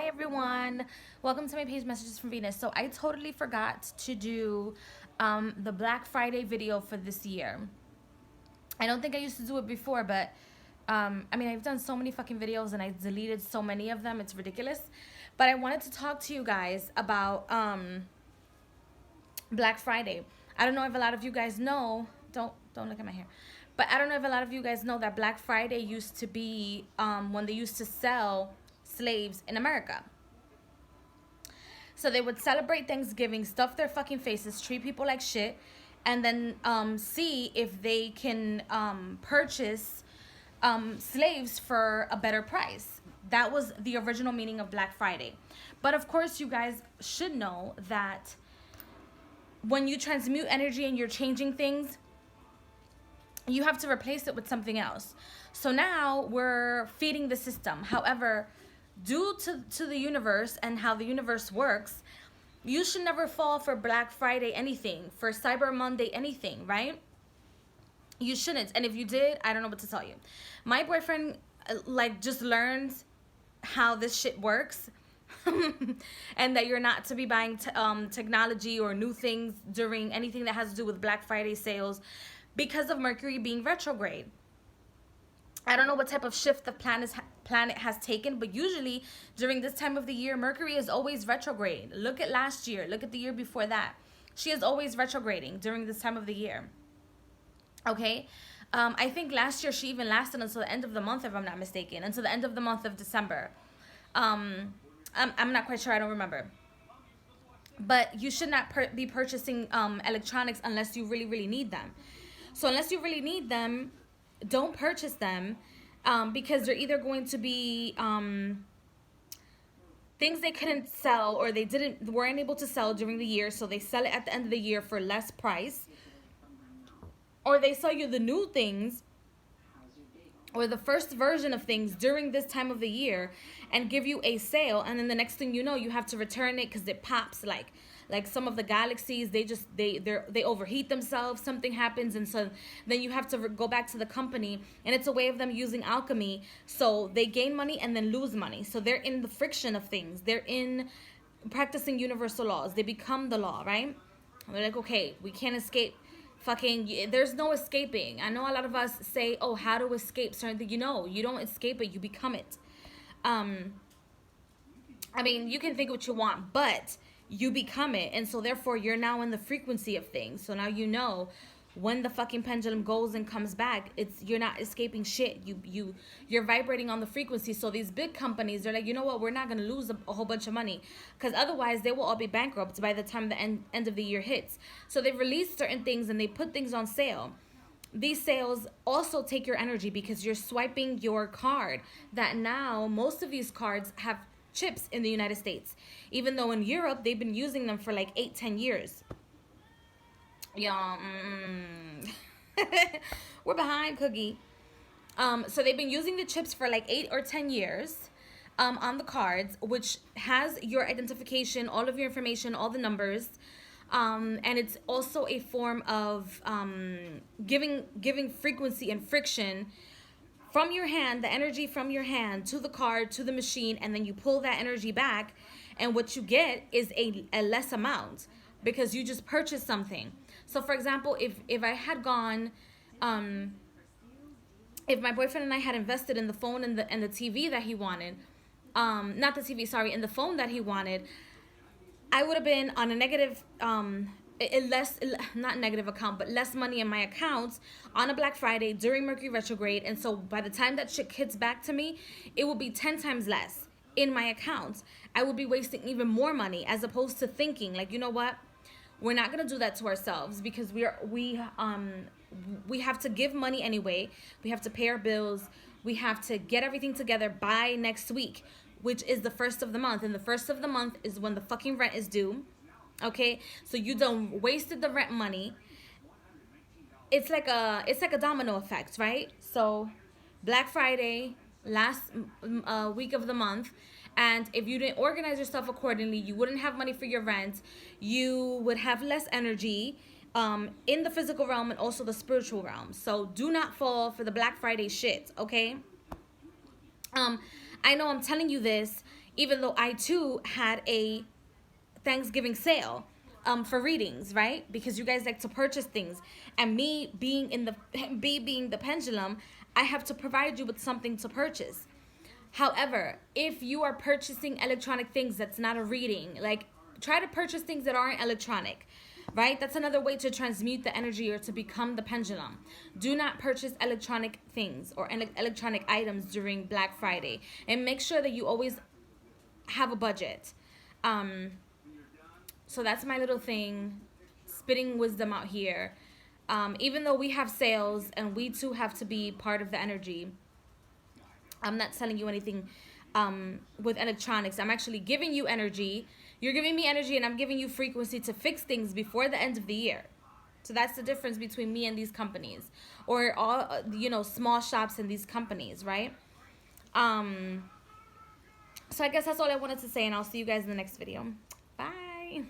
everyone, welcome to my page Messages from Venus. So I totally forgot to do the Black Friday video for this year. I don't think I used to do it before, but I mean, I've done so many fucking videos and I deleted so many of them, it's ridiculous. But I wanted to talk to you guys about Black Friday. I don't know if a lot of you guys know, don't look at my hair, but I don't know if a lot of you guys know that Black Friday used to be when they used to sell slaves in America. So they would celebrate Thanksgiving, stuff their fucking faces, treat people like shit, and then see if they can purchase slaves for a better price. That was the original meaning of Black Friday. But of course, you guys should know that when you transmute energy and you're changing things, you have to replace it with something else. So now we're feeding the system. However, due to the universe and how the universe works, you should never fall for Black Friday anything, for Cyber Monday anything, right? You shouldn't. And if you did, I don't know what to tell you. My boyfriend just learned how this shit works and that you're not to be buying technology or new things during anything that has to do with Black Friday sales because of Mercury being retrograde. I don't know what type of shift the planet has taken, but usually during this time of the year, Mercury is always retrograde. Look at last year. Look at the year before that. She is always retrograding during this time of the year. Okay? I think last year she even lasted until the end of the month, if I'm not mistaken. Until the end of the month of December. I'm not quite sure. I don't remember. But you should not be purchasing electronics unless you really, really need them. So unless you really need them, don't purchase them because they're either going to be things they couldn't sell or they weren't able to sell during the year, so they sell it at the end of the year for less price, or they sell you the new things or the first version of things during this time of the year and give you a sale, and then the next thing you know, you have to return it because it pops like some of the galaxies, they overheat themselves, something happens, and so then you have to go back to the company, and it's a way of them using alchemy, so they gain money and then lose money. So they're in the friction of things, they're in practicing universal laws, they become the law, right? They're like, okay, we can't escape fucking, there's no escaping. I know a lot of us say, oh, how to escape certain things. You don't escape it, you become it. I mean, you can think what you want, but you become it, and so therefore you're now in the frequency of things. So now you know when the fucking pendulum goes and comes back, you're not escaping shit. You're vibrating on the frequency. So these big companies, they're like, you know what, we're not gonna lose a whole bunch of money, because otherwise they will all be bankrupt by the time the end of the year hits. So they release certain things and they put things on sale. These sales also take your energy because you're swiping your card. That now most of these cards have chips in the United States, even though in Europe they've been using them for like 8-10 years. Yeah, we're behind, Cookie. So they've been using the chips for like 8 or 10 years on the cards, which has your identification, all of your information, all the numbers, and it's also a form of giving frequency and friction from your hand, the energy from your hand to the card, to the machine, and then you pull that energy back, and what you get is a less amount because you just purchased something. So for example, if I had gone, if my boyfriend and I had invested in the phone and the TV that he wanted, not the TV, sorry, in the phone that he wanted, I would have been on a negative, not negative account, but less money in my accounts on a Black Friday during Mercury retrograde. And so by the time that shit hits back to me, it will be 10 times less in my accounts. I would be wasting even more money, as opposed to thinking like, you know what, we're not gonna do that to ourselves because we have to give money anyway. We have to pay our bills. We have to get everything together by next week, which is the 1st of the month, and the 1st of the month is when the fucking rent is due. Okay, so you done wasted the rent money. It's like a domino effect, right? So Black Friday, last week of the month, and if you didn't organize yourself accordingly, you wouldn't have money for your rent. You would have less energy in the physical realm and also the spiritual realm. So do not fall for the Black Friday shit, okay? I know I'm telling you this even though I too had a Thanksgiving sale for readings, right? Because you guys like to purchase things, and me being in the me being the pendulum, I have to provide you with something to purchase. However, if you are purchasing electronic things that's not a reading, like try to purchase things that aren't electronic, right? That's another way to transmute the energy or to become the pendulum. Do not purchase electronic things or electronic items during Black Friday, and make sure that you always have a budget. Um, so that's my little thing, spitting wisdom out here. Even though we have sales and we too have to be part of the energy, I'm not selling you anything with electronics. I'm actually giving you energy. You're giving me energy, and I'm giving you frequency to fix things before the end of the year. So that's the difference between me and these companies, or all small shops and these companies, right? So I guess that's all I wanted to say, and I'll see you guys in the next video. Bye.